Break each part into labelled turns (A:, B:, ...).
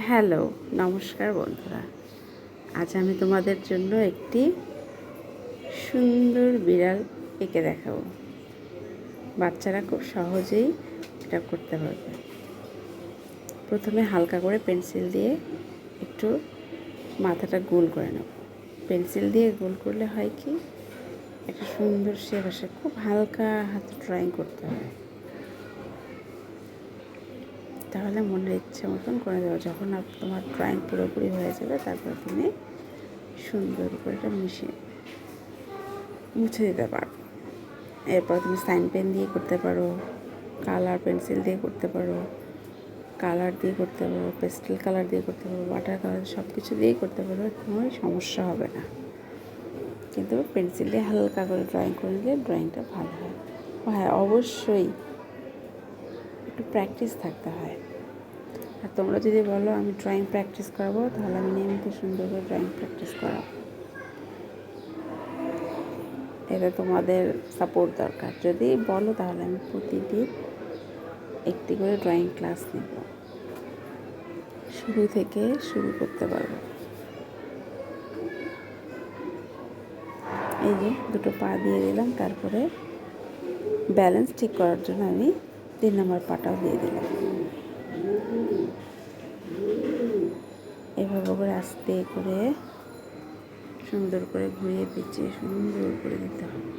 A: Hello, নমস্কার বন্ধুরা। আজ আমি তোমাদের জন্য একটি সুন্দর বিড়াল এঁকে দেখাবো। বাচ্চারা খুব সহজেই এটা করতে পারবে। প্রথমে হালকা করে পেন্সিল দিয়ে একটু মাথাটা গোল করে নেব। পেন্সিল দিয়ে গোল করলে হয় কি, একটা সুন্দর শেপ আসে। খুব হালকা হাতে ড্রয়িং করতে হয়, তাহলে মনের ইচ্ছে মতন করে দেওয়া। যখন তোমার ড্রয়িং পুরোপুরি হয়ে যাবে, তারপর তুমি সুন্দর করে এটা মুছে দিতে পারো। এরপর তুমি সাইন পেন দিয়ে করতে পারো, কালার পেন্সিল দিয়ে করতে পারো, কালার দিয়ে করতে পারো, পেস্টেল কালার দিয়ে করতে পারো, ওয়াটার কালার, সব কিছু দিয়েই করতে পারো। কোনো সমস্যা হবে না। কিন্তু পেন্সিল দিয়ে হালকা করে ড্রয়িং করে নিলে ড্রয়িংটা ভালো হয়। হ্যাঁ, অবশ্যই একটু প্র্যাকটিস থাকতে হয়। আর তোমরা যদি বলো আমি ড্রয়িং প্র্যাকটিস করাবো, তাহলে আমি নিয়মিত সুন্দর করে ড্রয়িং প্র্যাকটিস করাবো। এটা তোমাদের সাপোর্ট দরকার। যদি বলো তাহলে আমি প্রতিদিন একটি করে ড্রয়িং ক্লাস নেব। শুরু থেকে শুরু করতে পারবো। এই যে দুটো পা দিয়ে দিলাম, তারপরে ব্যালেন্স ঠিক করার জন্য আমি 3 নম্বর পাটাও দিয়ে দিলাম। এভাবে করে আস্তে করে সুন্দর করে ঘুরিয়ে পিছিয়ে সুন্দর করে দিতে হবে।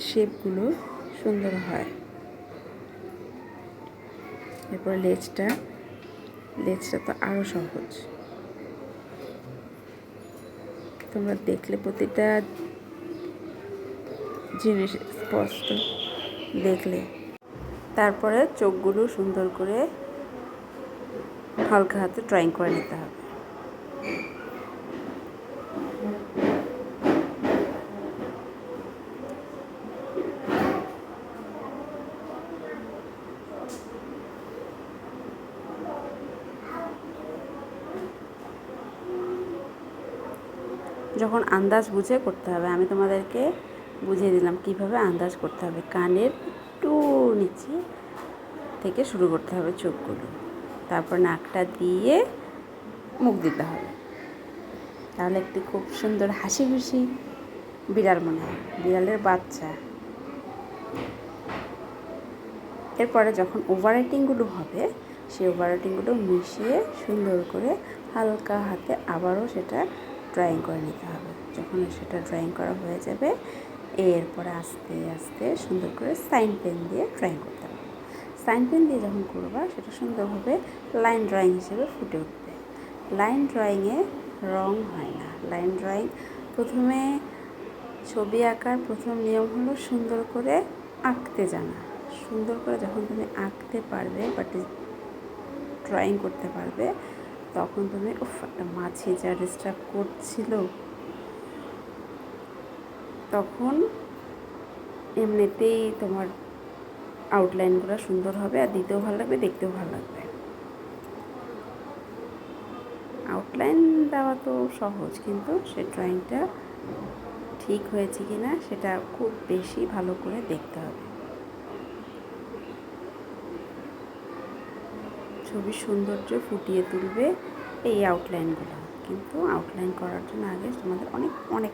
A: শেপগুলো সুন্দর হয়। এরপর লেজটা তো আরও সহজ। তোমরা দেখলে প্রতিটা জিনিস স্পষ্ট দেখলে। তারপরে চোখগুলো সুন্দর করে হালকা হাতে ড্রয়িং করে নিতে হবে। যখন আন্দাজ বুঝে করতে হবে, আমি তোমাদেরকে বুঝিয়ে দিলাম কিভাবে আন্দাজ করতে হবে। কানের একটু নিচে থেকে শুরু করতে হবে চোখগুলো, তারপর নাকটা দিয়ে মুখ দিতে হবে। তাহলে একটি খুব সুন্দর হাসি খুশি বিড়াল মনে হয়, বিড়ালের বাচ্চা। এরপরে যখন ওভার রাইটিংগুলো হবে, সেই ওভার রাইটিংগুলো মিশিয়ে সুন্দর করে হালকা হাতে আবারও সেটা ড্রয়িং করে নিতে হবে। যখন সেটা ড্রয়িং করা হয়ে যাবে, এরপরে আস্তে আস্তে সুন্দর করে সাইন পেন দিয়ে ড্রয়িং করতে হবে। সাইন পেন দিয়ে যখন করবা, সেটা সুন্দরভাবে লাইন ড্রয়িং হিসেবে ফুটে উঠবে। লাইন ড্রয়িংয়ে রং হয় না। লাইন ড্রয়িং প্রথমে ছবি আঁকার প্রথম নিয়ম হলো সুন্দর করে আঁকতে জানা। সুন্দর করে যখন তুমি আঁকতে পারবে বা ড্রয়িং করতে পারবে, তখন তুমি একটা মাছি যা ডিস্টার্ব করছিল, তখন এমনিতেই তোমার আউটলাইনগুলো সুন্দর হবে, আর দিতেও ভালো লাগবে, দেখতেও ভালো লাগবে। আউটলাইন দেওয়া তো সহজ, কিন্তু সে ড্রয়িংটা ঠিক হয়েছে কি না সেটা খুব বেশি ভালো করে দেখতে হবে। ছবির সৌন্দর্য ফুটিয়ে তুলবে এই আউটলাইনগুলো। কিন্তু আউটলাইন করার জন্য আগে তোমাদের অনেক